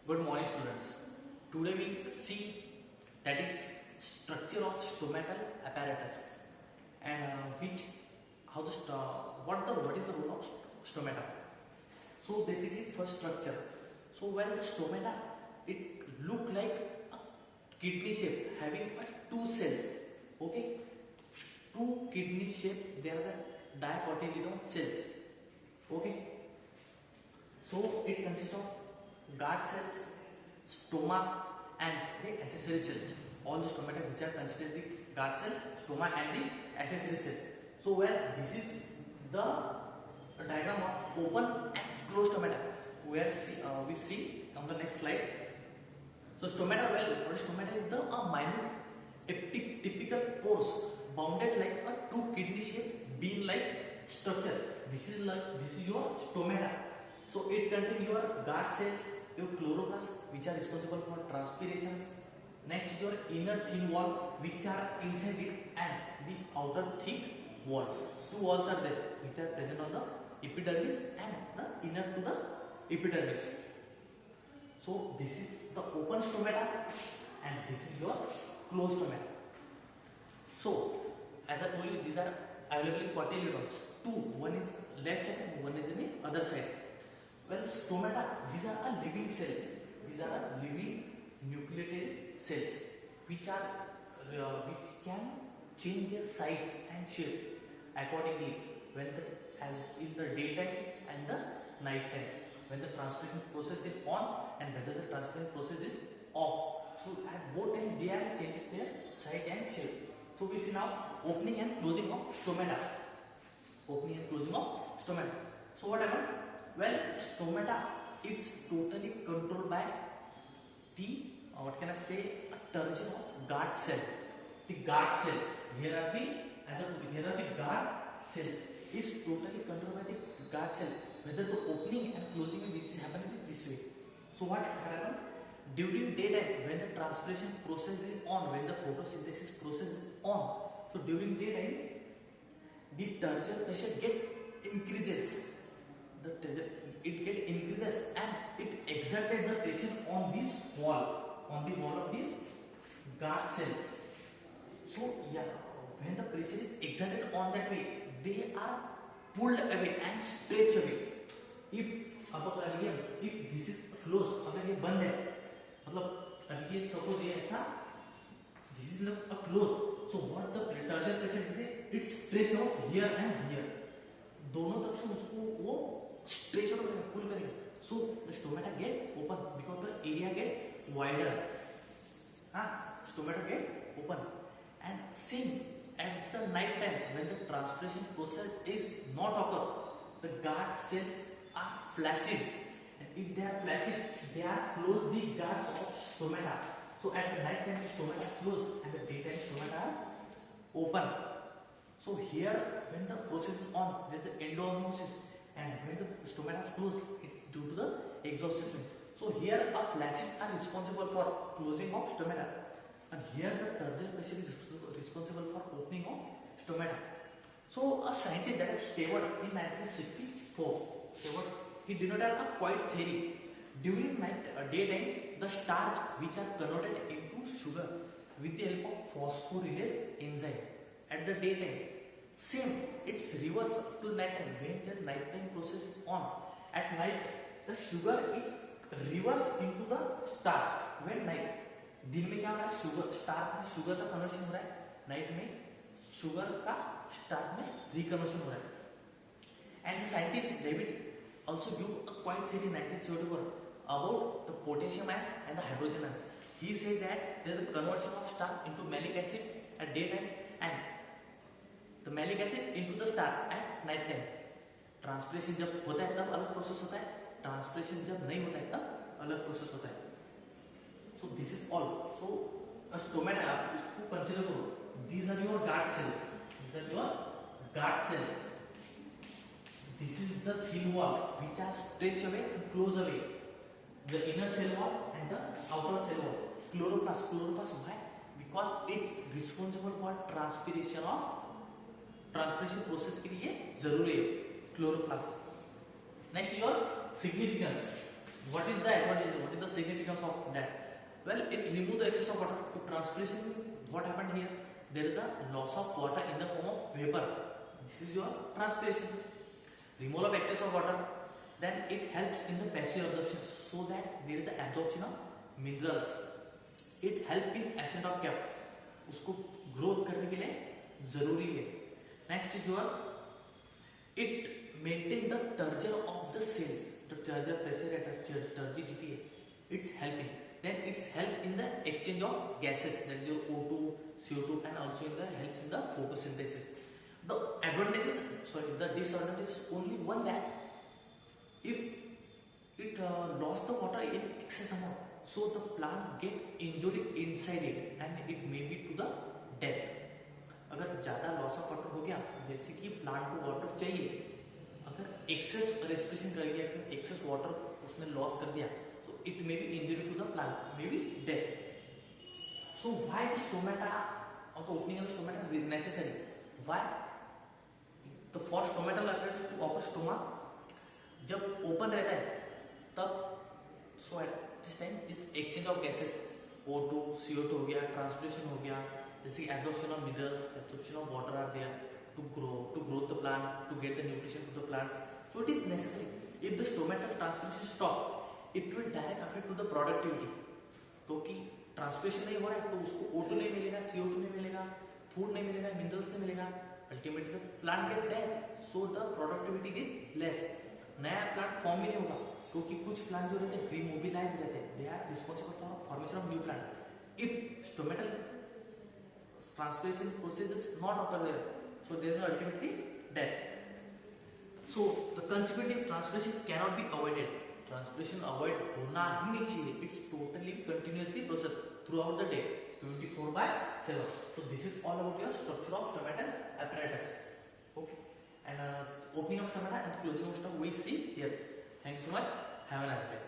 Good morning, students. Today we see that is structure of stomatal apparatus and which how the what is the role of stomata. So basically, first structure. So when the stomata, it look like a kidney shape having two cells. Okay, two kidney shape. They are the dicotyledon cells. Okay, so it consists of guard cells, stomach, and the accessory cells. All the stomata which are considered the guard cell, stoma, and the accessory cell. So where this is the diagram of open and closed stomata. Where we see on the next slide. So stomata, what stomata is the minute typical pores bounded like a two kidney shaped bean like structure. This is your stomata. So it contains your guard cells, your chloroplast, which are responsible for transpirations. Next, your inner thin wall, which are inside it, and the outer thick wall. Two walls are there, which are present on the epidermis and the inner to the epidermis. So this is the open stomata, and this is your closed stomata. So as I told you, these are available cotyledons. Two, one is left side and one is in the other side. Well, stomata, these are living cells. These are living nucleated cells which can change their size and shape accordingly as in the daytime and the night time, when the transpiration process is on and whether the transpiration process is off. So at both times they are changes their size and shape. So we see now opening and closing of stomata. Opening and closing of stomata. So what happened? Well, stomata is totally controlled by the a turgid of guard cell. The guard cells. Here are the guard cells. Is totally controlled by the guard cell. Whether the opening and closing is happening this way. So what happened? During daytime, when the transpiration process is on, when the photosynthesis process is on, so during daytime, the turgid pressure increases. It increases and it exerted the pressure on the wall of these guard cells. So when the pressure is exerted on that way, they are pulled away and stretched away. If this is closed, अगर ये बंद है, मतलब अब ये suppose ये ऐसा, this is not a close. So what the turgid pressure is, it stretch out here and here. दोनों तरफ से उसको वो stretch out करेगा, pull करेगा. So the stomata get open because the area get wider. Stomata get open. And same at the night time when the transpiration process is not occur, the guard cells are flaccid. And if they are flaccid, they are closed the guards of stomata. So at the night time stomata closed and the daytime stomata are open. So here when the process is on, there is an endosmosis, and when the stomata is closed, it is due to the exhaustion. So here a flaccid are responsible for closing of stomata, and here the turgid pressure is responsible for opening of stomata. So a scientist, that is Stewart, in 1964, he denoted a quiet theory. During daytime, the starch which are converted into sugar with the help of phosphorylase enzyme. At the daytime, same, it's reverse to nighttime when the nighttime process is on. At night, the sugar is reversed into the starch. When night, दिन में क्या हो रहा है, sugar starch में sugar का conversion हो रहा है, नाइट में शुगर का स्टार्च में रिकन्वर्शन हो रहा है. And the scientist David also give a quiet theory in 1974 about the potassium ions and the hydrogen ions. He said that there is a conversion of starch into malic acid at daytime and the malic acid into the starch at night time. Transpiration जब होता है तब अलग process होता है, transpiration जब नहीं होता है तब अलग प्रोसेस होता है. So this is all. So a stomata, इसको consider करो. These are your guard cells. These are your guard cells. This is the thin wall which are stretched away and close away. The inner cell wall and the outer cell wall. Chloroplast. Why? Because it's responsible for transpiration process के लिए जरूरी है chloroplast. Next your significance. What is the advantage? What is the significance of that? Well, it removes the excess of water. To transpiration, what happened here? There is a loss of water in the form of vapor. This is your transpiration. Removal of excess of water. Then it helps in the passive absorption, so that there is the absorption of minerals. It help in ascent of cap. उसको growth करने के लिए जरूरी है. Next is your it maintain the turgor of the cells, the turgor pressure at turgidity, it's helping. Then it's help in the exchange of gases, that is your O2, CO2, and also in the helps in the photosynthesis. The advantages, the disadvantage is only one, that if it lost the water in excess amount, so the plant get injury inside it and it may be to the death. अगर ज़्यादा loss of water हो गया, जैसे कि plant को water चाहिए, अगर access respiration कर गया, कि एक्सेस वाटर उसने लॉस कर दिया, so it may be injury to the plant, may be death. So why the stomata और the opening of the stomata is necessary? Why? The for stomatal apparatus to upper stoma, जब open रहता है तब so at this time इस exchange of gases O2, CO2 हो गया, transpiration हो गया, जैसे absorption of minerals, absorption of water are there to grow the plant, to get the nutrition to the plants. So it is necessary. If the stomatal transpiration stop, it will direct affect to the productivity. क्योंकि transpiration नहीं हो रहा है तो उसको O2 नहीं मिलेगा, CO2 नहीं मिलेगा, फूड नहीं मिलेगा, मिनरल्स नहीं मिलेगा, ultimately plant get death, so the productivity is less. नया प्लांट फॉर्म भी नहीं होगा, क्योंकि कुछ प्लांट जो रहते हैं रिमोबिलाइज रहते हैं, they are responsible for formation of new plant. If stomatal transpiration process is not occur there, so there is ultimately death. So the consequently transpiration cannot be avoided. Transpiration avoid होना ही नहीं चाहिए. It's totally continuously process throughout the day, 24/7. So this is all about your structure of stomatal apparatus. Okay, and opening of stomata and closing of stomata we see here. Thanks so much. Have a nice day.